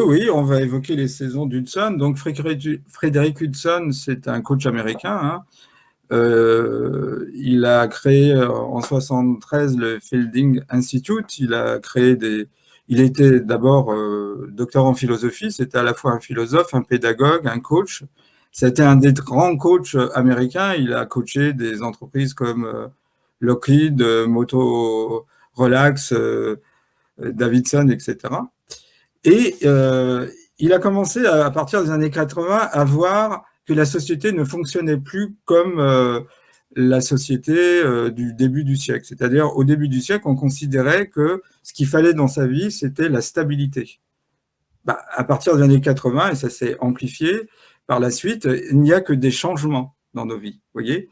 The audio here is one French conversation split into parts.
oui, on va évoquer les saisons d'Hudson. Donc, Frédéric Hudson, c'est un coach américain, hein. Il a créé en 73 le Fielding Institute. Il était d'abord docteur en philosophie. C'était à la fois un philosophe, un pédagogue, un coach. C'était un des grands coachs américains. Il a coaché des entreprises comme Lockheed, Moto Relax, Davidson, etc. Et il a commencé à partir des années 80 à voir que la société ne fonctionnait plus comme la société du début du siècle. C'est-à-dire, au début du siècle, on considérait que ce qu'il fallait dans sa vie, c'était la stabilité. À partir des années 80, et ça s'est amplifié par la suite, il n'y a que des changements dans nos vies. Vous voyez ?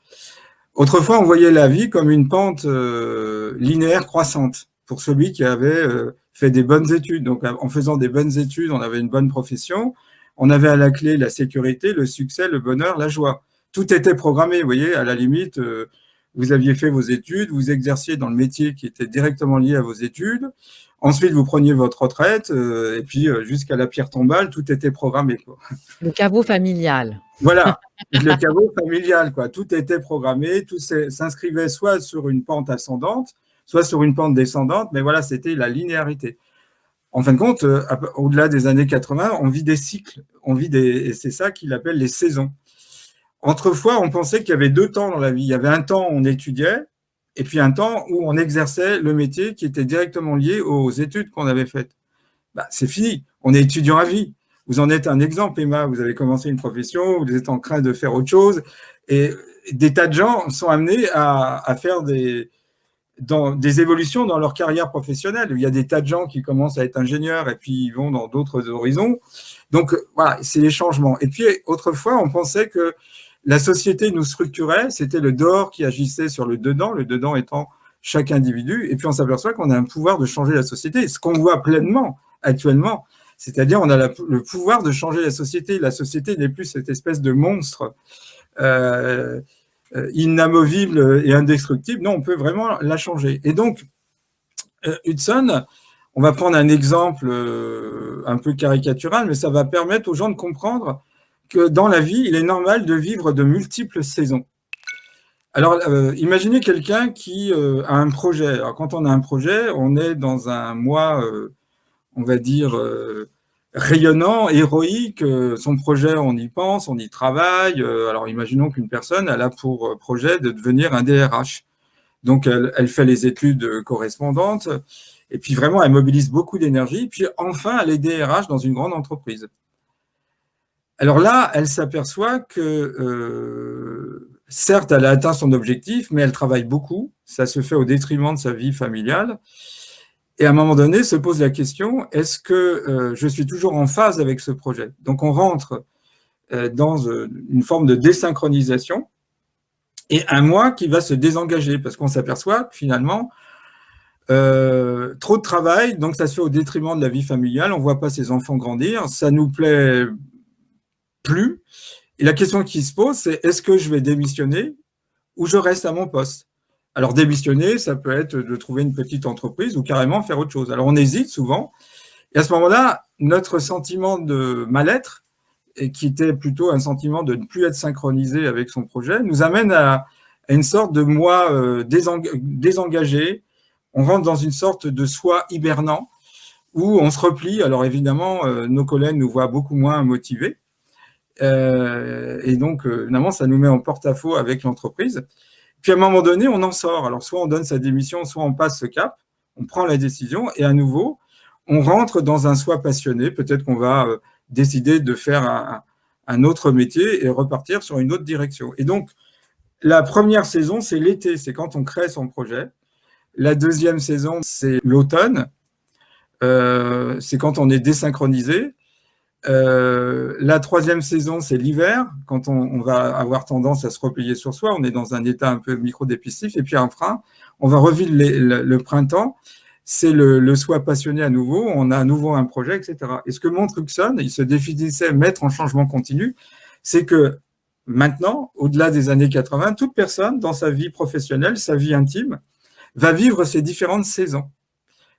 Autrefois, on voyait la vie comme une pente linéaire croissante pour celui qui avait fait des bonnes études. Donc, en faisant des bonnes études, on avait une bonne profession. On avait à la clé la sécurité, le succès, le bonheur, la joie. Tout était programmé, vous voyez, à la limite, vous aviez fait vos études, vous exerciez dans le métier qui était directement lié à vos études. Ensuite, vous preniez votre retraite, et puis jusqu'à la pierre tombale, tout était programmé, quoi. Le caveau familial. Voilà, le caveau familial, quoi. Tout était programmé, tout s'inscrivait soit sur une pente ascendante, soit sur une pente descendante, mais voilà, c'était la linéarité. En fin de compte, au-delà des années 80, on vit des cycles, et c'est ça qu'il appelle les saisons. Autrefois, on pensait qu'il y avait 2 temps dans la vie. Il y avait un temps où on étudiait, et puis un temps où on exerçait le métier qui était directement lié aux études qu'on avait faites. C'est fini, on est étudiant à vie. Vous en êtes un exemple, Emma, vous avez commencé une profession, vous êtes en train de faire autre chose, et des tas de gens sont amenés à faire des évolutions dans leur carrière professionnelle. Il y a des tas de gens qui commencent à être ingénieurs et puis ils vont dans d'autres horizons. Donc voilà, c'est les changements. Et puis autrefois, on pensait que la société nous structurait, c'était le dehors qui agissait sur le dedans étant chaque individu, et puis on s'aperçoit qu'on a un pouvoir de changer la société, ce qu'on voit pleinement actuellement, c'est-à-dire on a le pouvoir de changer la société. La société n'est plus cette espèce de monstre inamovible et indestructible. Non, on peut vraiment la changer. Et donc, Hudson, on va prendre un exemple un peu caricatural, mais ça va permettre aux gens de comprendre que dans la vie, il est normal de vivre de multiples saisons. Alors, imaginez quelqu'un qui a un projet. Alors, quand on a un projet, on est dans un mois, on va dire, rayonnant, héroïque. Son projet, on y pense, on y travaille. Alors, imaginons qu'une personne, elle a pour projet de devenir un DRH. Donc, elle fait les études correspondantes. Et puis, vraiment, elle mobilise beaucoup d'énergie. Puis, enfin, elle est DRH dans une grande entreprise. Alors là, elle s'aperçoit que, certes, elle a atteint son objectif, mais elle travaille beaucoup. Ça se fait au détriment de sa vie familiale. Et à un moment donné, se pose la question, est-ce que je suis toujours en phase avec ce projet? Donc, on rentre dans une forme de désynchronisation et un moi qui va se désengager parce qu'on s'aperçoit que finalement, trop de travail, donc ça se fait au détriment de la vie familiale. On ne voit pas ses enfants grandir. Ça nous plaît plus. Et la question qui se pose, c'est est-ce que je vais démissionner ou je reste à mon poste? Alors, démissionner, ça peut être de trouver une petite entreprise ou carrément faire autre chose. Alors, on hésite souvent. Et à ce moment-là, notre sentiment de mal-être, et qui était plutôt un sentiment de ne plus être synchronisé avec son projet, nous amène à une sorte de moi désengagé. On rentre dans une sorte de soi hibernant où on se replie. Alors, évidemment, nos collègues nous voient beaucoup moins motivés. Et donc, évidemment, ça nous met en porte-à-faux avec l'entreprise. Puis, à un moment donné, on en sort. Alors, soit on donne sa démission, soit on passe ce cap, on prend la décision, et à nouveau, on rentre dans un soi passionné. Peut-être qu'on va décider de faire un autre métier et repartir sur une autre direction. Et donc, la première saison, c'est l'été, c'est quand on crée son projet. La deuxième saison, c'est l'automne, c'est quand on est désynchronisé. La troisième saison, c'est l'hiver, quand on va avoir tendance à se replier sur soi, on est dans un état un peu micro-dépressif, et puis enfin, on va revivre le printemps, c'est le soi passionné à nouveau, on a à nouveau un projet, etc. Et ce que montre Hudson, il se définissait maître en changement continu, c'est que maintenant, au-delà des années 80, toute personne dans sa vie professionnelle, sa vie intime, va vivre ces différentes saisons.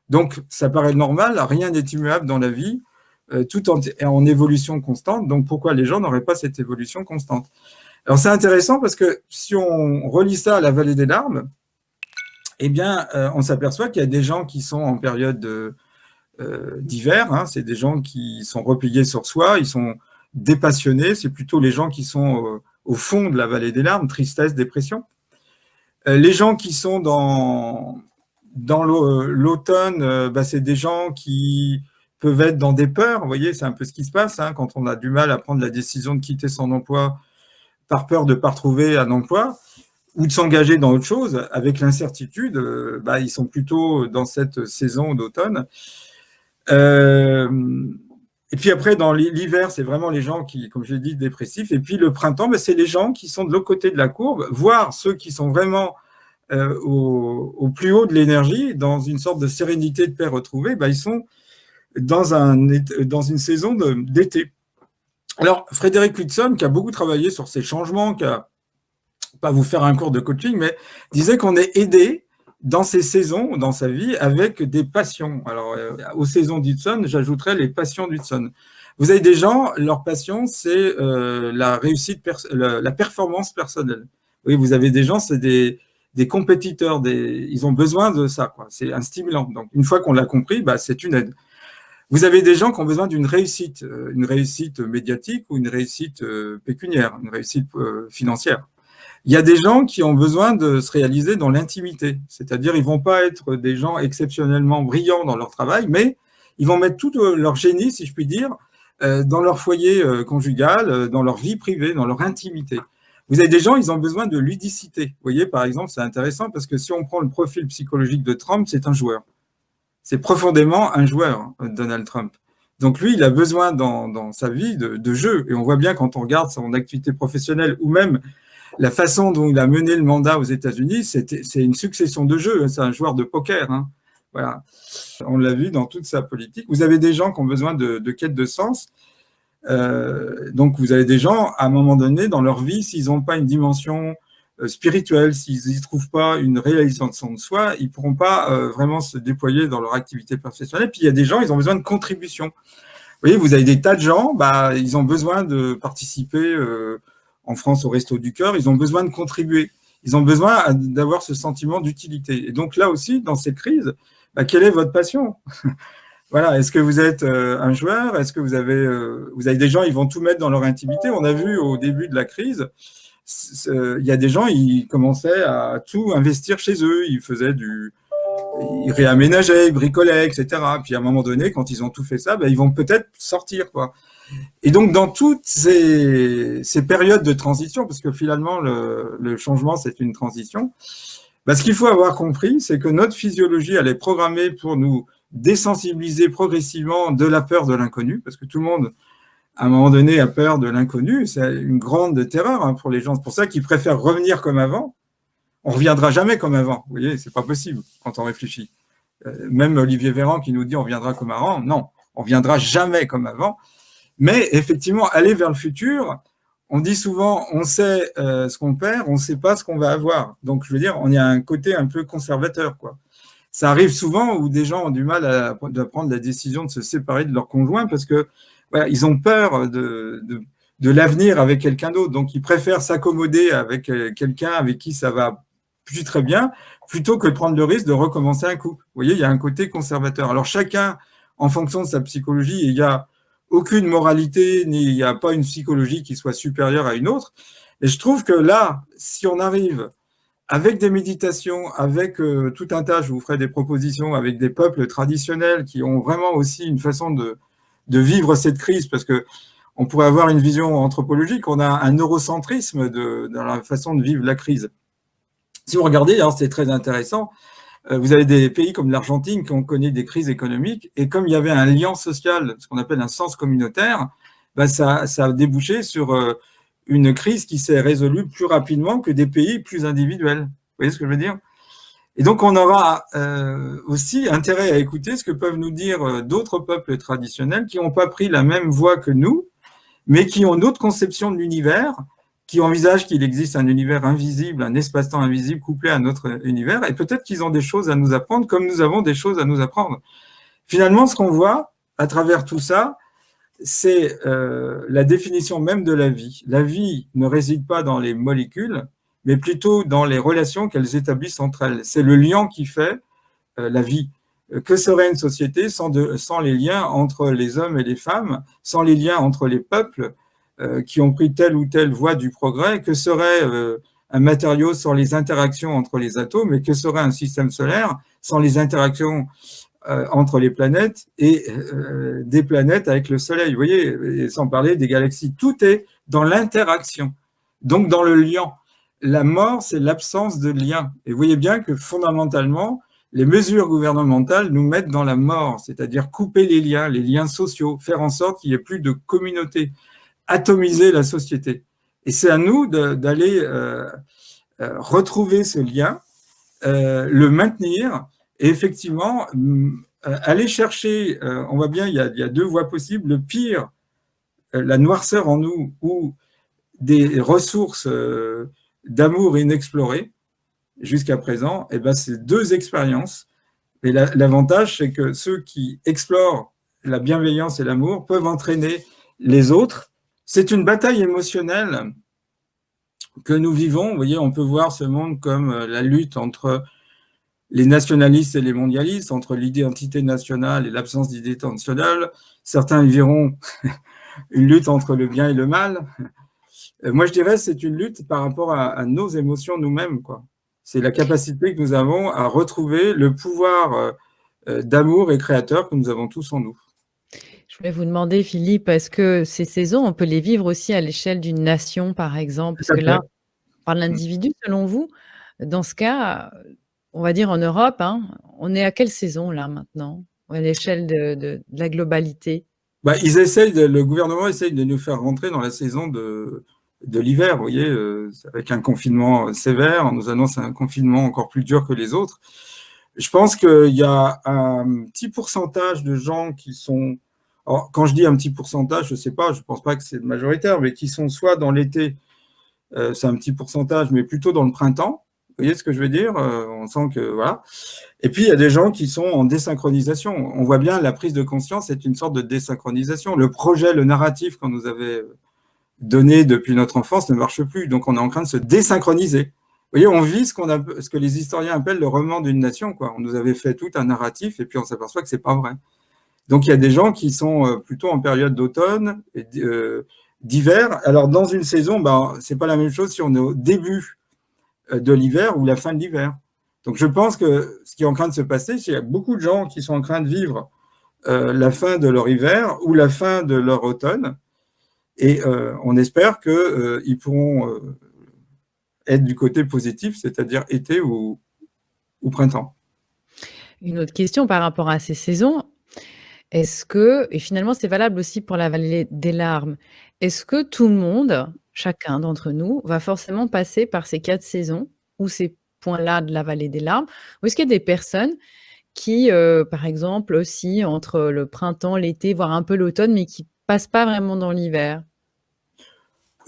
Donc, ça paraît normal, rien n'est immuable dans la vie. tout en évolution constante. Donc, pourquoi les gens n'auraient pas cette évolution constante? Alors, c'est intéressant parce que si on relie ça à la vallée des larmes, eh bien, on s'aperçoit qu'il y a des gens qui sont en période d'hiver, hein, c'est des gens qui sont repliés sur soi, ils sont dépassionnés, c'est plutôt les gens qui sont au fond de la vallée des larmes, tristesse, dépression. Les gens qui sont dans l'automne, c'est des gens qui peuvent être dans des peurs, vous voyez, c'est un peu ce qui se passe hein, quand on a du mal à prendre la décision de quitter son emploi par peur de ne pas retrouver un emploi, ou de s'engager dans autre chose, avec l'incertitude, ils sont plutôt dans cette saison d'automne. Et puis après, dans l'hiver, c'est vraiment les gens qui, comme je l'ai dit, dépressifs. Et puis le printemps, c'est les gens qui sont de l'autre côté de la courbe, voire ceux qui sont vraiment au plus haut de l'énergie, dans une sorte de sérénité de paix retrouvée, ils sont dans une saison d'été. Alors, Frédéric Whitson, qui a beaucoup travaillé sur ces changements, qui a pas vous faire un cours de coaching, mais disait qu'on est aidé dans ces saisons, dans sa vie, avec des passions. Alors, aux saisons d'Hudson, j'ajouterais les passions d'Hudson. Vous avez des gens, leur passion, c'est la réussite, la performance personnelle. Oui, vous avez des gens, c'est des compétiteurs, ils ont besoin de ça, quoi. C'est un stimulant. Donc, une fois qu'on l'a compris, c'est une aide. Vous avez des gens qui ont besoin d'une réussite médiatique ou une réussite pécuniaire, une réussite financière. Il y a des gens qui ont besoin de se réaliser dans l'intimité, c'est-à-dire ils vont pas être des gens exceptionnellement brillants dans leur travail, mais ils vont mettre tout leur génie, si je puis dire, dans leur foyer conjugal, dans leur vie privée, dans leur intimité. Vous avez des gens, ils ont besoin de ludicité. Vous voyez, par exemple, c'est intéressant parce que si on prend le profil psychologique de Trump, c'est un joueur. C'est profondément un joueur, Donald Trump. Donc lui, il a besoin dans sa vie de jeu. Et on voit bien quand on regarde son activité professionnelle ou même la façon dont il a mené le mandat aux États-Unis, c'est une succession de jeux. C'est un joueur de poker. Hein. Voilà. On l'a vu dans toute sa politique. Vous avez des gens qui ont besoin de quête de sens. Donc, vous avez des gens, à un moment donné, dans leur vie, s'ils n'ont pas une dimension spirituelle, s'ils n'y trouvent pas une réalisation de soi, ils ne pourront pas vraiment se déployer dans leur activité professionnelle. Puis, il y a des gens, ils ont besoin de contribution. Vous voyez, vous avez des tas de gens, ils ont besoin de participer en France au Resto du Cœur, ils ont besoin de contribuer. Ils ont besoin d'avoir ce sentiment d'utilité. Et donc là aussi, dans cette crise, quelle est votre passion? Voilà, est-ce que vous êtes un joueur? Est-ce que vous avez des gens, ils vont tout mettre dans leur intimité? On a vu au début de la crise, il y a des gens, ils commençaient à tout investir chez eux. Ils réaménageaient, ils bricolaient, etc. Puis à un moment donné, quand ils ont tout fait ça, ils vont peut-être sortir, quoi. Et donc, dans toutes ces périodes de transition, parce que finalement, le changement, c'est une transition, ce qu'il faut avoir compris, c'est que notre physiologie, elle est programmée pour nous désensibiliser progressivement de la peur de l'inconnu, parce que tout le monde, à un moment donné, a peur de l'inconnu. C'est une grande terreur pour les gens. C'est pour ça qu'ils préfèrent revenir comme avant. On ne reviendra jamais comme avant. Vous voyez, c'est pas possible quand on réfléchit. Même Olivier Véran qui nous dit on reviendra comme avant. Non, on ne reviendra jamais comme avant. Mais effectivement, aller vers le futur, on dit souvent, on sait ce qu'on perd, on ne sait pas ce qu'on va avoir. Donc, je veux dire, on y a un côté un peu conservateur, quoi. Ça arrive souvent où des gens ont du mal à prendre la décision de se séparer de leur conjoint parce que voilà, ils ont peur de l'avenir avec quelqu'un d'autre. Donc, ils préfèrent s'accommoder avec quelqu'un avec qui ça va plus très bien plutôt que de prendre le risque de recommencer un couple. Vous voyez, il y a un côté conservateur. Alors, chacun, en fonction de sa psychologie, il y a aucune moralité, il n'y a pas une psychologie qui soit supérieure à une autre. Et je trouve que là, si on arrive avec des méditations, avec tout un tas, je vous ferai des propositions, avec des peuples traditionnels qui ont vraiment aussi une façon de vivre cette crise, parce que on pourrait avoir une vision anthropologique, on a un eurocentrisme dans la façon de vivre la crise. Si vous regardez, alors c'est très intéressant, vous avez des pays comme l'Argentine qui ont connu des crises économiques, et comme il y avait un lien social, ce qu'on appelle un sens communautaire, ça a débouché sur une crise qui s'est résolue plus rapidement que des pays plus individuels. Vous voyez ce que je veux dire? Et donc, on aura aussi intérêt à écouter ce que peuvent nous dire d'autres peuples traditionnels qui n'ont pas pris la même voie que nous, mais qui ont une autre conception de l'univers, qui envisagent qu'il existe un univers invisible, un espace-temps invisible couplé à notre univers, et peut-être qu'ils ont des choses à nous apprendre comme nous avons des choses à nous apprendre. Finalement, ce qu'on voit à travers tout ça, c'est la définition même de la vie. La vie ne réside pas dans les molécules, mais plutôt dans les relations qu'elles établissent entre elles. C'est le lien qui fait la vie. Que serait une société sans les liens entre les hommes et les femmes, sans les liens entre les peuples qui ont pris telle ou telle voie du progrès? Que serait un matériau sans les interactions entre les atomes? Et que serait un système solaire sans les interactions entre les planètes et des planètes avec le Soleil? Vous voyez, et sans parler des galaxies. Tout est dans l'interaction, donc dans le lien. La mort, c'est l'absence de lien. Et vous voyez bien que fondamentalement, les mesures gouvernementales nous mettent dans la mort, c'est-à-dire couper les liens sociaux, faire en sorte qu'il n'y ait plus de communauté, atomiser la société. Et c'est à nous d'aller retrouver ce lien, le maintenir, et effectivement, aller chercher, on voit bien, il y a deux voies possibles, le pire, la noirceur en nous, ou des ressources d'amour inexplorées, jusqu'à présent, et ben c'est deux expériences. Et l'avantage, c'est que ceux qui explorent la bienveillance et l'amour peuvent entraîner les autres. C'est une bataille émotionnelle que nous vivons. Vous voyez, on peut voir ce monde comme la lutte entre les nationalistes et les mondialistes, entre l'identité nationale et l'absence d'identité nationale. Certains y verront une lutte entre le bien et le mal. Moi, je dirais que c'est une lutte par rapport à nos émotions nous-mêmes, quoi. C'est la capacité que nous avons à retrouver le pouvoir d'amour et créateur que nous avons tous en nous. Je voulais vous demander, Philippe, est-ce que ces saisons, on peut les vivre aussi à l'échelle d'une nation, par exemple? Parce Tout à que là, fait. on parle d'individus, selon vous. Dans ce cas, on va dire en Europe, hein, on est à quelle saison, là, maintenant, à l'échelle de la globalité? Bah, le gouvernement essaye de nous faire rentrer dans la saison de l'hiver, vous voyez, avec un confinement sévère. On nous annonce un confinement encore plus dur que les autres. Je pense qu'il y a un petit pourcentage de gens qui sont… Alors, quand je dis un petit pourcentage, je ne sais pas, je ne pense pas que c'est majoritaire, mais qui sont soit dans l'été, c'est un petit pourcentage, mais plutôt dans le printemps. Vous voyez ce que je veux dire? On sent que… Voilà. Et puis, il y a des gens qui sont en désynchronisation. On voit bien la prise de conscience est une sorte de désynchronisation. Le projet, le narratif qu'on nous avait donné depuis notre enfance ne marche plus. Donc, on est en train de se désynchroniser. Vous voyez, on vit ce que les historiens appellent le roman d'une nation, quoi. On nous avait fait tout un narratif et puis on s'aperçoit que c'est pas vrai. Donc, il y a des gens qui sont plutôt en période d'automne, d'hiver. Alors, dans une saison, ben, c'est pas la même chose si on est au début de l'hiver ou la fin de l'hiver. Donc, je pense que ce qui est en train de se passer, c'est qu'il y a beaucoup de gens qui sont en train de vivre la fin de leur hiver ou la fin de leur automne. Et on espère qu'ils pourront être du côté positif, c'est-à-dire été ou printemps. Une autre question par rapport à ces saisons. Est-ce que, et finalement c'est valable aussi pour la vallée des larmes, est-ce que tout le monde, chacun d'entre nous, va forcément passer par ces 4 saisons ou ces points-là de la vallée des larmes? Ou est-ce qu'il y a des personnes qui, par exemple, oscillent entre le printemps, l'été, voire un peu l'automne, mais qui passent pas vraiment dans l'hiver?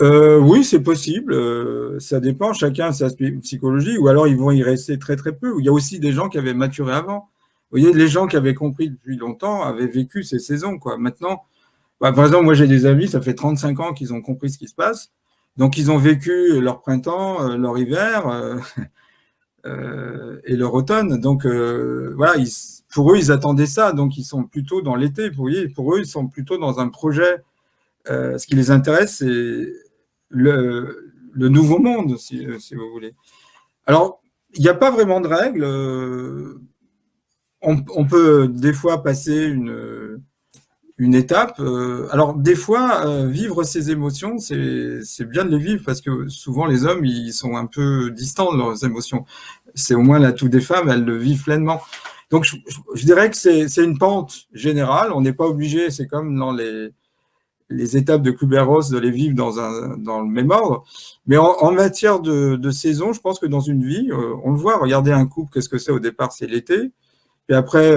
Oui, c'est possible. Ça dépend, chacun a sa psychologie, ou alors ils vont y rester très très peu. Il y a aussi des gens qui avaient maturé avant. Vous voyez, les gens qui avaient compris depuis longtemps avaient vécu ces saisons, quoi. Maintenant, bah, par exemple, moi j'ai des amis, ça fait 35 ans qu'ils ont compris ce qui se passe. Donc ils ont vécu leur printemps, leur hiver et leur automne. Donc voilà, pour eux, ils attendaient ça. Donc ils sont plutôt dans l'été. Vous voyez, pour eux, ils sont plutôt dans un projet. Ce qui les intéresse, c'est le nouveau monde, si vous voulez. Alors, il n'y a pas vraiment de règles. On peut des fois passer une étape. Alors, des fois, vivre ces émotions, c'est bien de les vivre parce que souvent, les hommes, ils sont un peu distants de leurs émotions. C'est au moins l'atout des femmes, elles le vivent pleinement. Donc, je dirais que c'est une pente générale. On n'est pas obligé, c'est comme dans les étapes de Kubler-Ross, de les vivre dans le même ordre. Mais en matière de saison, je pense que dans une vie, on le voit, regardez un couple, qu'est-ce que c'est au départ? C'est l'été. Puis après,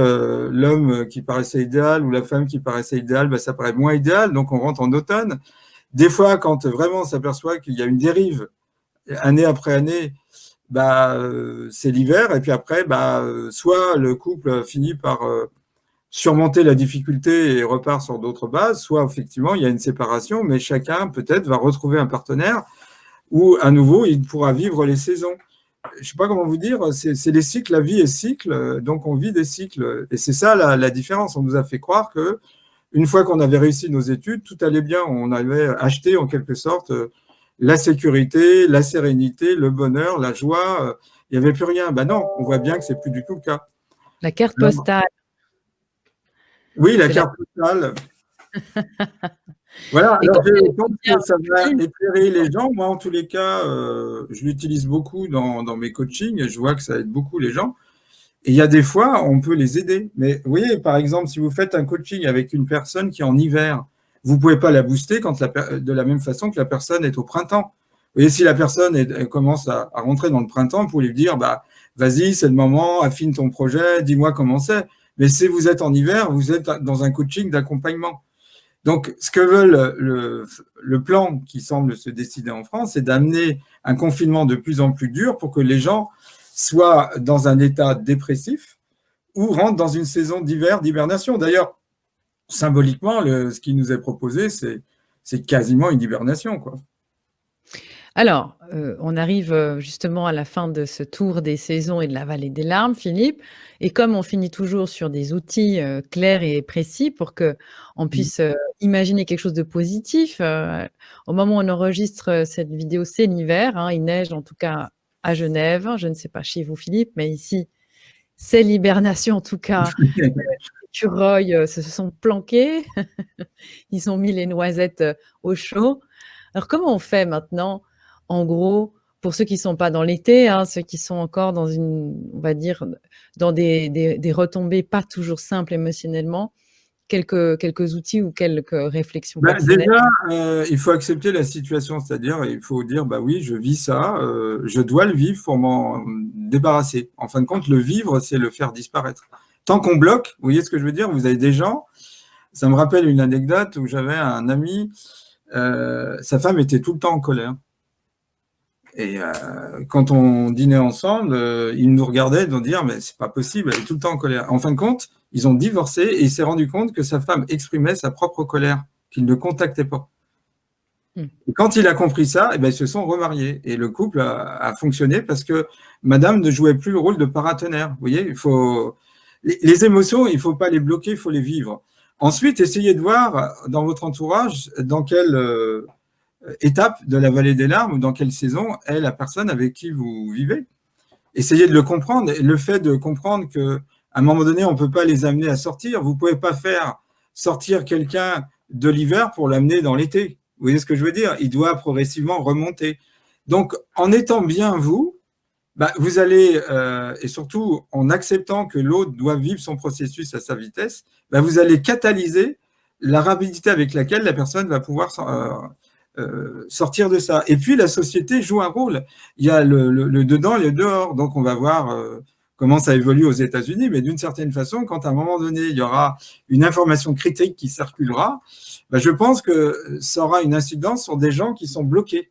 l'homme qui paraissait idéal ou la femme qui paraissait idéale, ben, ça paraît moins idéal, donc on rentre en automne. Des fois, quand vraiment on s'aperçoit qu'il y a une dérive, année après année, bah, c'est l'hiver, et puis après, bah, soit le couple finit par surmonter la difficulté et repart sur d'autres bases, soit effectivement il y a une séparation, mais chacun peut-être va retrouver un partenaire où à nouveau il pourra vivre les saisons. Je ne sais pas comment vous dire, c'est les cycles, la vie est cycle, donc on vit des cycles. Et c'est ça la différence. On nous a fait croire que une fois qu'on avait réussi nos études, tout allait bien. On avait acheté en quelque sorte la sécurité, la sérénité, le bonheur, la joie. Il n'y avait plus rien. Ben non, on voit bien que c'est plus du tout le cas. La carte postale. Oui, la carte postale. Voilà, alors je pense que ça va éclairer les gens. Moi, en tous les cas, je l'utilise beaucoup dans mes coachings et je vois que ça aide beaucoup les gens. Et il y a des fois, on peut les aider. Mais vous voyez, par exemple, si vous faites un coaching avec une personne qui est en hiver, vous ne pouvez pas la booster de la même façon que la personne est au printemps. Vous voyez, si la personne elle commence à rentrer dans le printemps, vous pouvez lui dire, bah, vas-y, c'est le moment, affine ton projet, dis-moi comment c'est. Mais si vous êtes en hiver, vous êtes dans un coaching d'accompagnement. Donc, ce que veut le plan qui semble se décider en France, c'est d'amener un confinement de plus en plus dur pour que les gens soient dans un état dépressif ou rentrent dans une saison d'hiver, d'hibernation. D'ailleurs, symboliquement, ce qui nous est proposé, c'est quasiment une hibernation, quoi. Alors, on arrive justement à la fin de ce tour des saisons et de la vallée des larmes, Philippe. Et comme on finit toujours sur des outils clairs et précis pour qu'on puisse imaginer quelque chose de positif, au moment où on enregistre cette vidéo, c'est l'hiver, hein, il neige en tout cas à Genève. Je ne sais pas chez vous, Philippe, mais ici, c'est l'hibernation en tout cas. Les écureuils se sont planqués. Ils ont mis les noisettes au chaud. Alors, comment on fait maintenant, en gros, pour ceux qui ne sont pas dans l'été, hein, ceux qui sont encore dans on va dire, dans des retombées pas toujours simples émotionnellement, quelques outils ou quelques réflexions personnelles? Déjà, il faut accepter la situation, c'est-à-dire il faut dire, bah oui, je vis ça, je dois le vivre pour m'en débarrasser. En fin de compte, le vivre, c'est le faire disparaître. Tant qu'on bloque, vous voyez ce que je veux dire? Vous avez des gens, ça me rappelle une anecdote où j'avais un ami, sa femme était tout le temps en colère. Et quand on dînait ensemble, il nous regardait de nous dire, mais c'est pas possible, elle est tout le temps en colère. En fin de compte, ils ont divorcé et il s'est rendu compte que sa femme exprimait sa propre colère, qu'il ne contactait pas. Et quand il a compris ça, eh ben, ils se sont remariés et le couple a fonctionné parce que madame ne jouait plus le rôle de paratonnerre. Vous voyez, les émotions, il ne faut pas les bloquer, il faut les vivre. Ensuite, essayez de voir dans votre entourage dans quelle étape de la vallée des larmes ou dans quelle saison est la personne avec qui vous vivez. Essayez de le comprendre. Et le fait de comprendre qu'à un moment donné, on ne peut pas les amener à sortir. Vous ne pouvez pas faire sortir quelqu'un de l'hiver pour l'amener dans l'été. Vous voyez ce que je veux dire? Il doit progressivement remonter. Donc, en étant bien vous, bah, vous allez, et surtout en acceptant que l'autre doit vivre son processus à sa vitesse, bah, vous allez catalyser la rapidité avec laquelle la personne va pouvoir sortir de ça. Et puis, la société joue un rôle. Il y a le dedans et le dehors. Donc, on va voir comment ça évolue aux États-Unis, mais d'une certaine façon, quand à un moment donné, il y aura une information critique qui circulera, bah, je pense que ça aura une incidence sur des gens qui sont bloqués.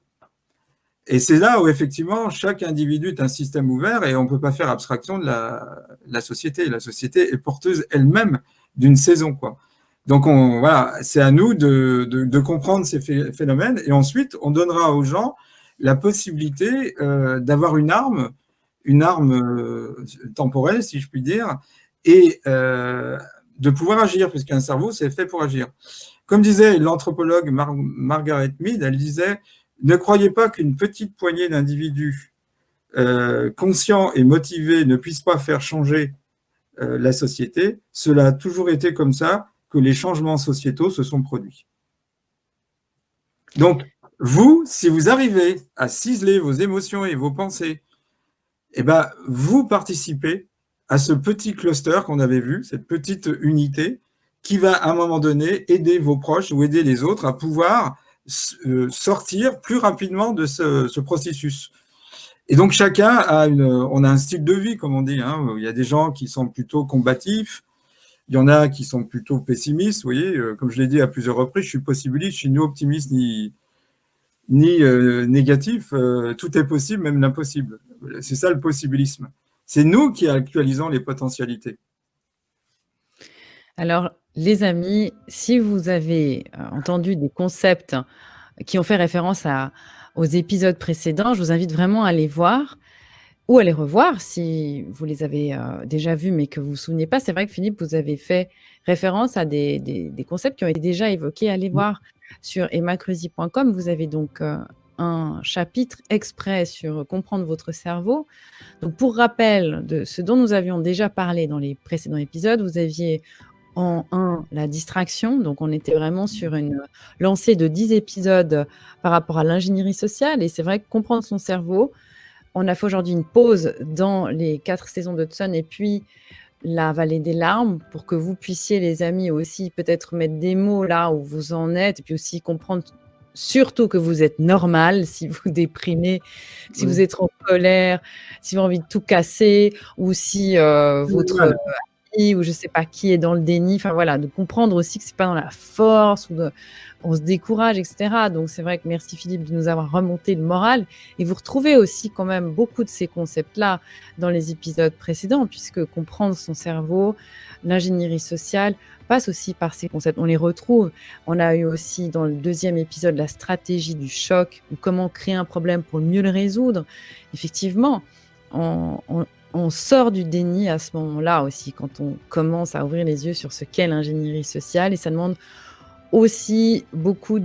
Et c'est là où, effectivement, chaque individu est un système ouvert et on ne peut pas faire abstraction de la société. La société est porteuse elle-même d'une saison, quoi. Donc, voilà, c'est à nous de comprendre ces phénomènes et ensuite, on donnera aux gens la possibilité d'avoir une arme temporelle, si je puis dire, et de pouvoir agir, puisqu'un cerveau, c'est fait pour agir. Comme disait l'anthropologue Margaret Mead, elle disait « Ne croyez pas qu'une petite poignée d'individus conscients et motivés ne puissent pas faire changer la société. Cela a toujours été comme ça que les changements sociétaux se sont produits. » Donc, vous, si vous arrivez à ciseler vos émotions et vos pensées, eh ben, vous participez à ce petit cluster qu'on avait vu, cette petite unité qui va à un moment donné aider vos proches ou aider les autres à pouvoir sortir plus rapidement de ce processus. Et donc chacun on a un style de vie, comme on dit, hein. Il y a des gens qui sont plutôt combatifs, il y en a qui sont plutôt pessimistes. Vous voyez, comme je l'ai dit à plusieurs reprises, je suis possibiliste, je suis ni optimiste ni négatif. Tout est possible, même l'impossible. C'est ça le possibilisme. C'est nous qui actualisons les potentialités. Alors, les amis, si vous avez entendu des concepts qui ont fait référence aux épisodes précédents, je vous invite vraiment à les voir ou à les revoir si vous les avez déjà vus mais que vous ne vous souvenez pas. C'est vrai que Philippe, vous avez fait référence à des concepts qui ont été déjà évoqués. Allez voir sur emmacreuzy.com. Vous avez donc un chapitre exprès sur comprendre votre cerveau. Donc, pour rappel de ce dont nous avions déjà parlé dans les précédents épisodes, vous aviez en 1 la distraction. Donc, on était vraiment sur une lancée de 10 épisodes par rapport à l'ingénierie sociale. Et c'est vrai que comprendre son cerveau, on a fait aujourd'hui une pause dans les 4 saisons d'Hudson et puis la vallée des larmes pour que vous puissiez, les amis, aussi peut-être mettre des mots là où vous en êtes et puis aussi comprendre surtout que vous êtes normal si vous déprimez, si vous Oui. êtes en colère, si vous avez envie de tout casser ou si votre Normal. ami ou je sais pas qui est dans le déni. Enfin voilà, de comprendre aussi que c'est pas dans la force ou on se décourage, etc. Donc c'est vrai que merci Philippe de nous avoir remonté le moral. Et vous retrouvez aussi quand même beaucoup de ces concepts-là dans les épisodes précédents, puisque comprendre son cerveau, l'ingénierie sociale passe aussi par ces concepts. On les retrouve. On a eu aussi dans le 2e épisode la stratégie du choc, ou comment créer un problème pour mieux le résoudre. Effectivement, on sort du déni à ce moment-là aussi, quand on commence à ouvrir les yeux sur ce qu'est l'ingénierie sociale. Et ça demande aussi beaucoup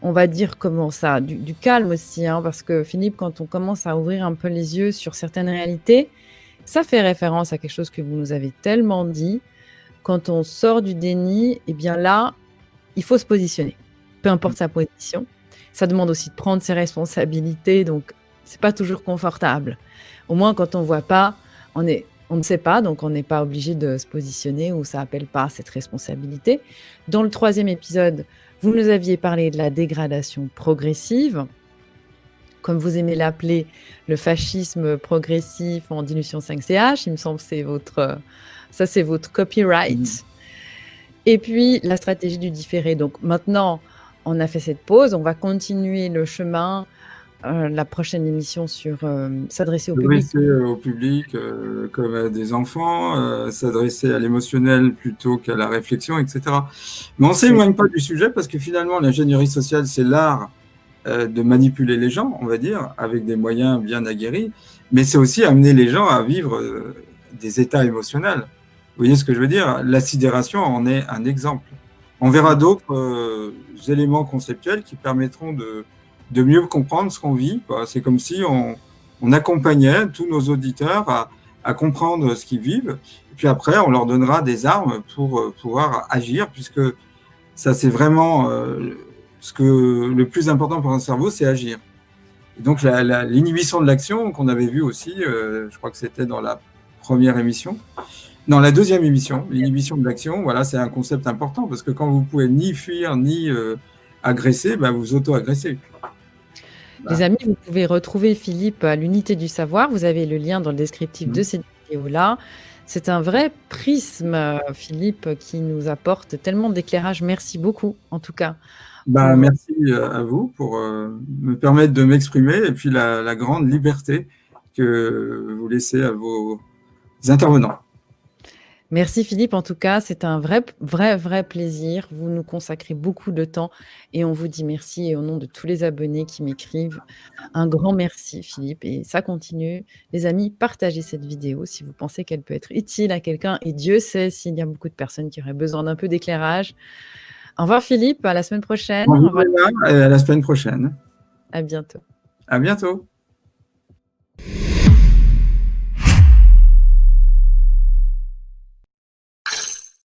on va dire comment ça, du calme aussi, hein, parce que Philippe, quand on commence à ouvrir un peu les yeux sur certaines réalités, ça fait référence à quelque chose que vous nous avez tellement dit. Quand on sort du déni, eh bien là, il faut se positionner, peu importe sa position. Ça demande aussi de prendre ses responsabilités, donc c'est pas toujours confortable. Au moins, quand on voit pas, on ne sait pas, donc on n'est pas obligé de se positionner ou ça appelle pas cette responsabilité. Dans le 3e épisode, vous nous aviez parlé de la dégradation progressive, comme vous aimez l'appeler, le fascisme progressif en dilution 5CH. Il me semble que c'est votre copyright. Et puis, la stratégie du différé. Donc maintenant, on a fait cette pause. On va continuer le chemin. La prochaine émission sur s'adresser au public. S'adresser au public comme à des enfants, s'adresser à l'émotionnel plutôt qu'à la réflexion, etc. Mais on ne s'éloigne pas du sujet parce que finalement, l'ingénierie sociale, c'est l'art de manipuler les gens, on va dire, avec des moyens bien aguerris, mais c'est aussi amener les gens à vivre des états émotionnels. Vous voyez ce que je veux dire? La sidération en est un exemple. On verra d'autres éléments conceptuels qui permettront de mieux comprendre ce qu'on vit. C'est comme si on accompagnait tous nos auditeurs à comprendre ce qu'ils vivent. Et puis après, on leur donnera des armes pour pouvoir agir, puisque ça, c'est vraiment le plus important pour un cerveau, c'est agir. Et donc, l'inhibition de l'action, qu'on avait vu aussi, je crois que c'était dans la première émission, dans la 2e émission, l'inhibition de l'action, voilà, c'est un concept important, parce que quand vous pouvez ni fuir, ni agresser, vous auto-agressez. Les amis, vous pouvez retrouver Philippe à l'unité du savoir. Vous avez le lien dans le descriptif de cette vidéo-là. C'est un vrai prisme, Philippe, qui nous apporte tellement d'éclairage. Merci beaucoup, en tout cas. Merci à vous pour me permettre de m'exprimer et puis la grande liberté que vous laissez à vos intervenants. Merci Philippe, en tout cas, c'est un vrai plaisir. Vous nous consacrez beaucoup de temps et on vous dit merci. Et au nom de tous les abonnés qui m'écrivent, un grand merci Philippe. Et ça continue. Les amis, partagez cette vidéo si vous pensez qu'elle peut être utile à quelqu'un. Et Dieu sait s'il y a beaucoup de personnes qui auraient besoin d'un peu d'éclairage. Au revoir Philippe, à la semaine prochaine. Au revoir, et à la semaine prochaine. À bientôt. À bientôt.